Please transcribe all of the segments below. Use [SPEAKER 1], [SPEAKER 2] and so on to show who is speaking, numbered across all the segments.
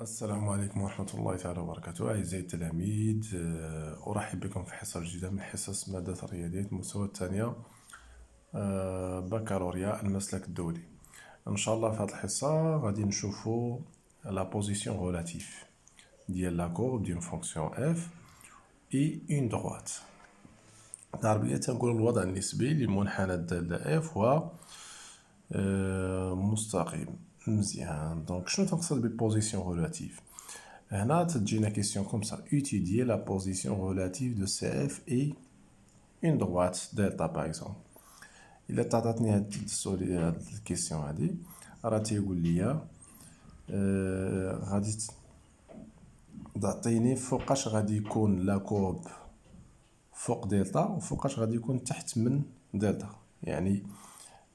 [SPEAKER 1] السلام عليكم ورحمة الله تعالى وبركاته. أعزائي التلاميذ، أرحب بكم في حصة جديدة من حصص مادة الرياضيات المستوى الثانية، بكالوريا المسلك الدولي. إن شاء الله في هذه الحصة غادي نشوفو لا بوزيسيون غولاتيف ديال لا كورب ديال فونكسيون اف اي اون دروات. بالعربية تنقولو الوضع النسبي لمنحنى الدالة اف هو مستقيم. مزيان. دونك شنو تنقصد بالبوزيسيون غولاتيف؟ هنا تجينا كيسيون كوم سا: étudier la position relative de CF et une droite delta par exemple. إلا تعطاتني هاد السؤال هاد الكيسيون هادي راه تيقول لي غادي تعطيني فوقاش غادي يكون لا كورب فوق دلتا وفوقاش غادي يكون تحت من دلتا، يعني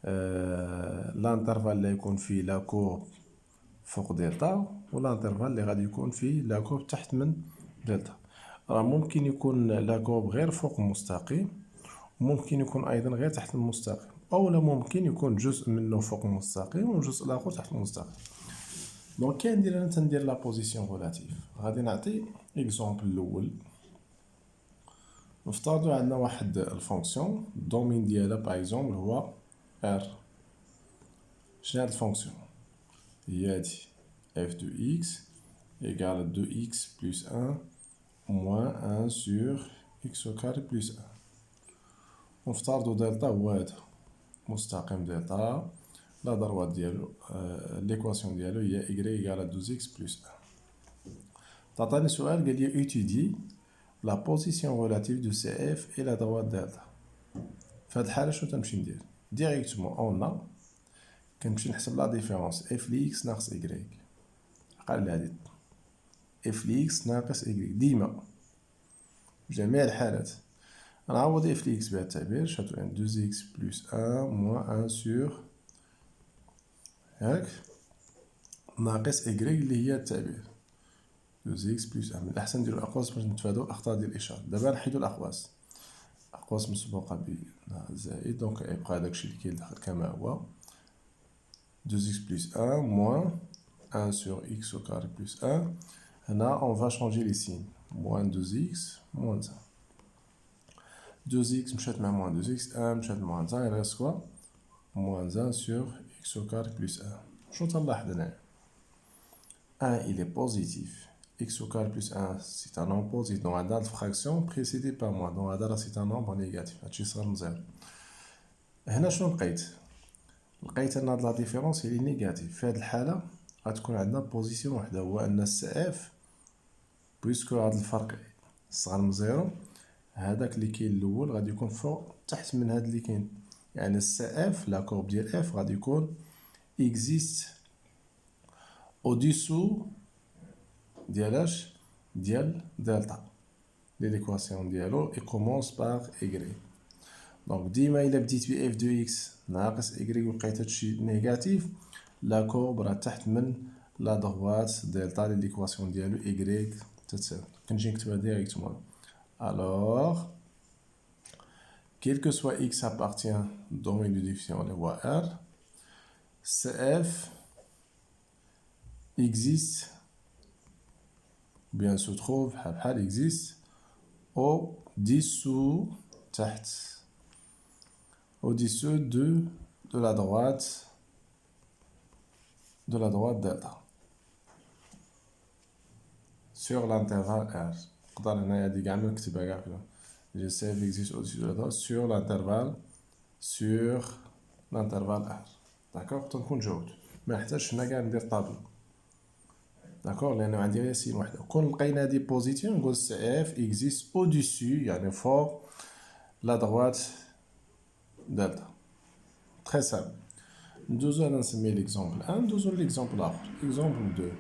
[SPEAKER 1] الانترفال اللي يكون فيه لا كورب فوق دلتا والانترفال اللي غادي يكون فيه لا كورب تحت من دلتا. راه ممكن يكون لا كورب غير فوق المستقيم، ممكن يكون ايضا غير تحت المستقيم، او لا ممكن يكون جزء منه فوق المستقيم والجزء الاخر تحت المستقيم. دونك كي ندير انا تندير لا بوزيسيون غولاتيف. غادي نعطي اكزومبل الاول. نفترضوا عندنا واحد الفونكسيون الدومين ديالها باغ اكزومبل هو ار. شنو هاد الفونكسيون؟ هي هادي f de x égale 2x plus 1 moins 1 sur x au carré plus 1. ونفترضوا دلتا هو هذا مستقيم دلتا، لا ضروات ديالو ليكواسيون ديالو هي y égale 12x plus 1. تعطاني سؤال قال لي étudier la position relative de CF et la droite delta. في هاد الحالة شنو تنمشي ندير؟ ديريكتومون اون كنمشي نحسب لا ديفيرونس اف لي اكس ناقص اكغيك. قال لي هادي اف لي اكس ناقص اكغيك ديما في جميع الحالات نعوض اف لي اكس بهاد التعبير شاتو ان 2 اكس بلس 1 موان 1 سور هاك ناقص اكغيك اللي هي التعبير 2 اكس بلس 1. من الاحسن نديرو الاقواس باش نتفاداو الاخطاء ديال الاشاره. دابا نحيدو الاقواس مسبوقه بزائد، دونك يبقى داكشي اللي كاين داخل كما هو 2x plus 1 moins 1 sur x au carré plus 1. Là, on va changer les signes. Moins 2x, moins 1. 2x مشات مع moins 2x, 1 مشات مع moins 1, il reste quoi? Moins 1 sur x au carré plus 1. شنو تنلاحظ هنا؟ 1 il est positif. x au carré plus 1 c'est un nombre positif. Donc عندنا الفراكسيون précédée par moins. Donc هذا c'est un nombre négatif. هادشي صغر من 0. هنا شنو لقيت؟ لقيت ان هاد لا ديفيرونس هي نيجاتيف. في هاد الحاله غتكون عندنا بوزيسيون وحده، هو ان السي اف بويسكو هاد الفرق صغر من زيرو، هذاك اللي كاين الاول غادي يكون فوق تحت من هاد اللي كاين، يعني السي اف لا كورب ديال اف غادي يكون اكزيست او ديسو ديال اش ديال دلتا. لي ليكواسيون ديالو اي كومونس باغ ايغري. دونك ديما الا بديت ب اف دو اكس ناقص ايغري ولقيت هادشي نيجاتيف، لا كورب راه تحت من لا دروات دلتا لي ليكواسيون ديالو ايغريك تتساوي. كنجي نكتبها ديريكتومون. Alors, quel que soit x appartient au domaine de diffusion اللي هو R, CF existe, bien se trouve, بحال existe au-dessous تحت au-dessus de la droite delta sur l'intervalle R. نقدر هنايا هادي كاع نكتبها كاع فيها. Je sais existe au-dessus de la droite sur l'intervalle R. داكوغ تنكون جاوبت، ما نحتاجش هنا كاع ندير طابلو. داكوغ لأنه عندي غير سين وحده. كون لقينا هادي بوزيتيف نقول سي اف existe au-dessus يعني فوق لا دروات دلتا. تري سامبل. ندوزو هنا نسميه ليكزومبل 1، ندوزو ليكزومبل الآخر اكزومبل 2.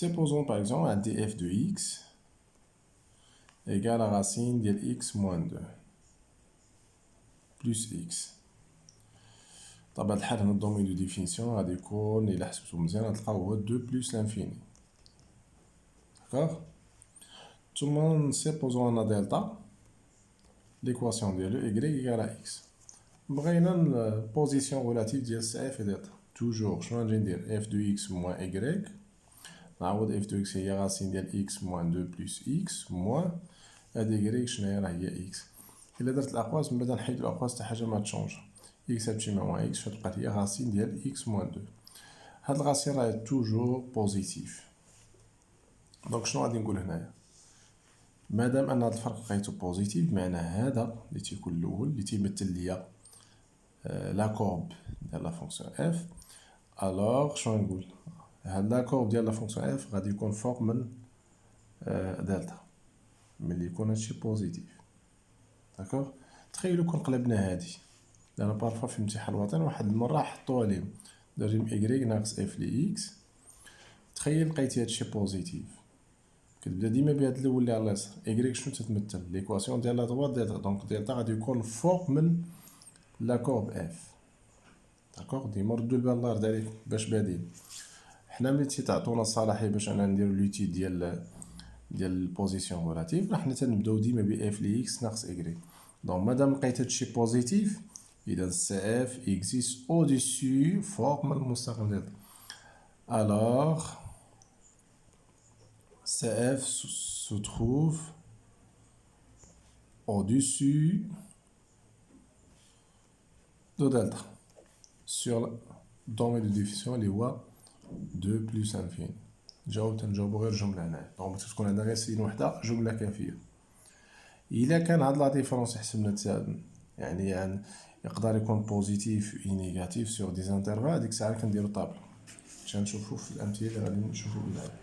[SPEAKER 1] Supposons par exemple un df de x égale à racine de x moins 2 plus x. طبعا الحال هنا الدومين دو ديفينيسيون غادي يكون إلا حسبتو مزيان غتلقاو هو 2 بلس لانفيني. داكوغ. ثم نسيبوزو أن دلتا ليكواسيون ديالو y égale à x. بغينا البوزيسيون غولاتيف ديال سي اف دلتا توجور شنو غنجي ندير اف دو اكس موان ايكغيك نعوض اف دو اكس هي راسين ديال اكس موان دو بلس اكس موان هاد ايكغيك شناهي راه هي اكس الا درت الاقواس من بعد نحيد الاقواس حتى حاجه ما تشونج اكس تمشي مع موان اكس فتبقى هي راسين ديال اكس موان دو هاد الغاسين راه توجور بوزيتيف دونك شنو غادي نقول هنايا مادام ان هاد الفرق لقيتو بوزيتيف معناه هذا اللي تيكون الاول اللي تيمثل ليا لا كورب ديال لا فونكسيون اف الوغ شنو نقول هاد لا كورب ديال لا فونكسيون اف غادي يكون فوق من دلتا ملي يكون هادشي بوزيتيف داكوغ تخيلوا كون قلبنا هادي لأن بارفوا في امتحان الوطني واحد المرة حطوها ليهم دار لهم إكغيك ناقص إف لي إكس تخيل لقيتي هادشي بوزيتيف كتبدا ديما بهاد الأول اللي على اليسار إكغيك شنو تتمثل ليكواسيون ديال لا droite ديالتا دونك ديالتا غادي يكون فوق من لا كورب إف داكوغ ديما ردو البال الله يرضي عليكم باش بادين حنا ملي تيتعطونا الصلاحية باش أنا نديرو لوتي ديال البوزيسيون غولاتيف راه حنا تنبداو ديما بإف لي إكس ناقص إكغيك دونك مادام لقيت هادشي بوزيتيف إذا سي اف existe au-dessus فوق من المستقيم ديالتا alors CF se trouve au-dessus de delta sur le domaine de définition اللي هو 2 plus infini تنجاوبو غير جملة هنايا دونك تكون عندنا غير سين وحدة جملة كافية إلا كان هاد لا ديفيرونس حسبنا يعني يقدر يكون بوزيتيف و نيجاتيف سور دي زانترفال هاديك الساعة كنديرو طابلو باش نشوفو في الأمثلة اللي غادي نشوفو بعدا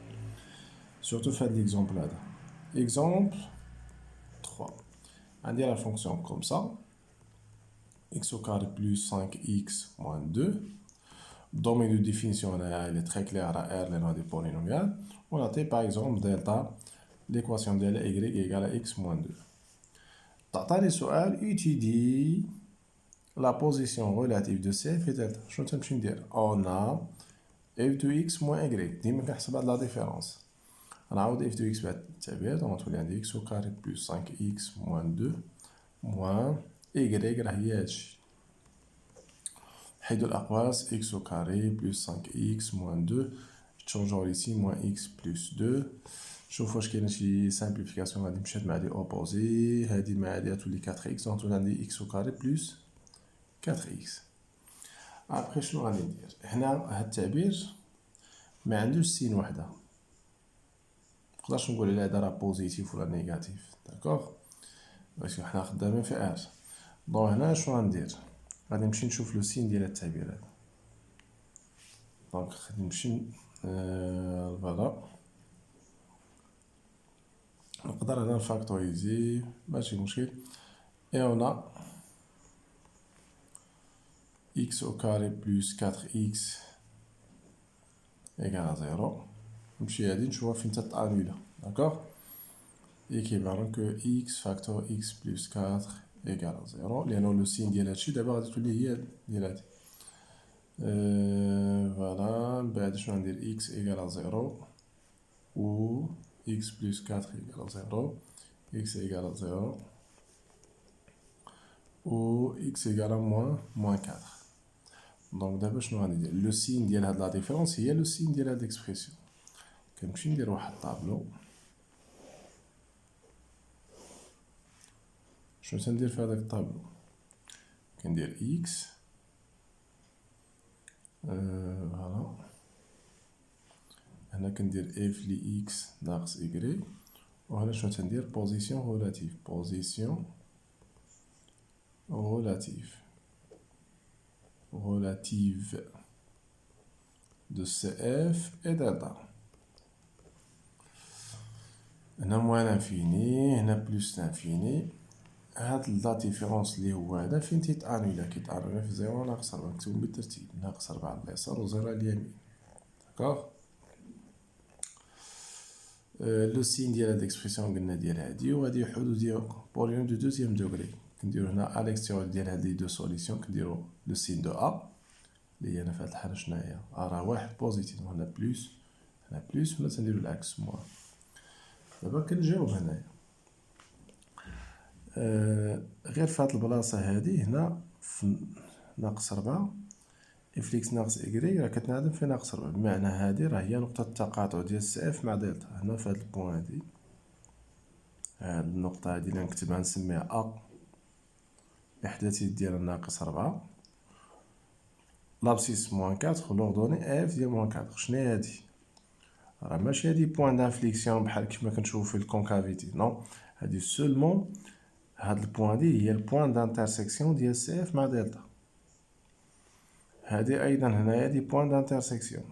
[SPEAKER 1] سورتو في هاد ليكزومبل هذا اكزومبل 3 عندي لا فونكسيون كوم سا x au carré plus 5x moins 2 domaine de définition il est très clair à R les des polynomiales on a par exemple delta l'équation de y égale à x moins 2 تعطاني سؤال étudie la position relative de CF et delta شنو تنمشي ندير on a f de x moins y ديما كنحسب هاد لا ديفيرونس نعاود f de x بعد التعبير دونك تولي عندي x au carré plus 5x moins 2 moins y راه هي هادشي نحيدو الأقواس x au carré plus 5x moins 2 تشونجور ici moins x plus 2 شوف واش كاينه شي سامبليفيكاسيون غادي مشات مع لي اوبوزي هادي مع هادي تولي 4x دونك تولي عندي x au carré plus 4x ابخي شنو غادي ندير هنا هاد التعبير ما عندوش سين وحده مقدرش نقول على هذا راه بوزيتيف ولا نيجاتيف داكوغ باسكو حنا خدامين في ار دونك هنا شنو غندير غادي نمشي نشوف لو سين ديال التعبير هذا دونك غادي نمشي فوالا نقدر هنا نفاكتوريزي ماشي مشكل اي اون x au carré plus 4x égale à 0 نمشي هادي نشوفها فين تتانولا داكوغ équivalent que x factor x plus 4 égale à 0 لأنه لو سين ديال هادشي دابا غادي تولي هي ديال هادي فوالا من بعد شنو غندير x égale à 0 و x plus 4 égale à 0 x égale à 0 و x égale à moins 4 دونك دابا شنو غادي ندير لو سين ديال هاد لا ديفيرونس هي لو سين ديال هاد ليكسبرسيون كنمشي ندير واحد الطابلو شنو تندير في هذاك الطابلو كندير x فوالا هنا كندير f لي x ناقص y وهنا شنو تندير بوزيسيون غولاتيف بوزيسيون غولاتيف relative de CF et delta هنا موان انفيني هنا بلوس انفيني هاد لا ديفيرونس لي هو هذا فين تيتانولا كيتانولا في 0 ناقص 4 نكتبهم بالترتيب ناقص 4 على اليسار و 0 على اليمين داكوغ لو سين ديال هاد اكسبرسيون قلنا ديال هادي و هادي حدود ديال بولينوم دو دوزيام دوغري كنديرو هنا ا ليكستيريور ديال هاد لي دو سوليسيون كنديرو لو سين دو ا اللي هي هنا في هاد الحالة شناهي ا راه واحد بوزيتيف هنا بلوس هنا بلوس ولا تنديرو العكس موان دابا كنجاوب هنايا غير في هاد البلاصة هادي هنا في ناقص 4 اف اكس ناقص اكغيك راه كتنعدم في ناقص 4، بمعنى هادي راه هي نقطة التقاطع ديال سي اف مع دلتا. هنا في هاد البوان هادي، هاد النقطة هادي اللي نكتبها نسميها ا إحداثية ديالها ناقص 4، لابسيس موان 4 ولوردوني اف ديال موان 4. شناهي هادي؟ راه ماشي هادي بوان دانفليكسيون بحال كيما كنشوفو في الكونكافيتي، نو، هادي سولمون هاد البوان دي هي البوان دانترسيكسيون ديال سي اف مع دلتا. هادي ايضا هنايا دي بوان دانترسيكسيون،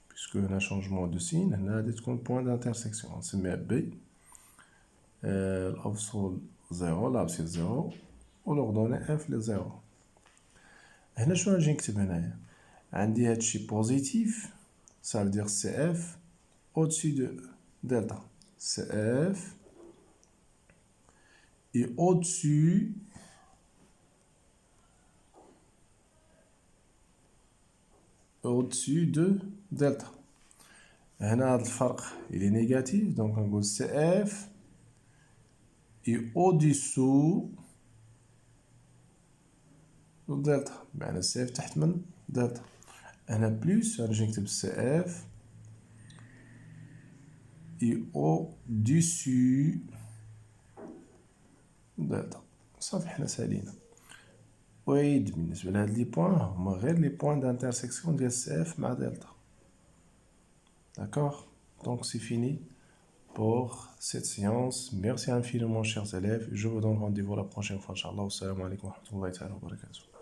[SPEAKER 1] بيسكو هنا شونجمون دو سين، هنا غادي تكون بوان دانترسيكسيون نسميها بي. الأوصول زيرو، لابسيس زيرو، ولوردوني اف لزيرو. هنا شنو نجي نكتب هنايا؟ عندي هادشي بوزيتيف، ça veut dire CF au-dessus de delta. CF est au-dessus de delta. هنا هاد الفرق il est négatif, donc نقول CF est au-dessous de delta. بمعنى CF تحت من delta. هنا بلوس غنجي نكتب CF est au-dessus دلتا. صافي حنا سالينا. ويد بالنسبة لهاد لي بوان هما غير لي بوان دانترسيكسيون ديال سي اف مع دلتا. D'accord? Donc c'est fini pour cette séance. Merci infiniment chers élèves. Je vous donne rendez-vous la prochaine fois, Inch'Allah. Assalamu alaikum wa rahmatullahi wa barakatuh.